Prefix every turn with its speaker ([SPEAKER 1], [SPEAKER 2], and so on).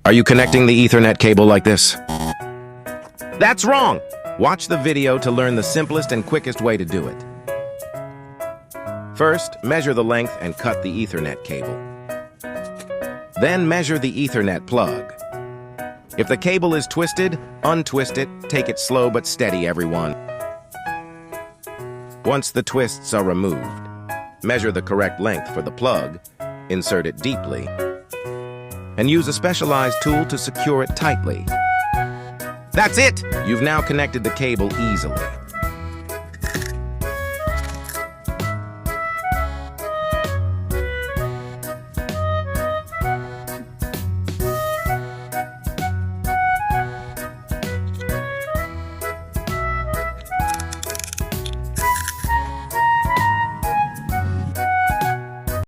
[SPEAKER 1] Are you connecting the Ethernet cable like this? That's wrong! Watch the video to learn the simplest and quickest way to do it. First, measure the length and cut the Ethernet cable. Then measure the Ethernet plug. If the cable is twisted, untwist it. Take it slow but steady, everyone. Once the twists are removed, measure the correct length for the plug, insert it deeply, and use a specialized tool to secure it tightly. That's it! You've now connected the cable easily.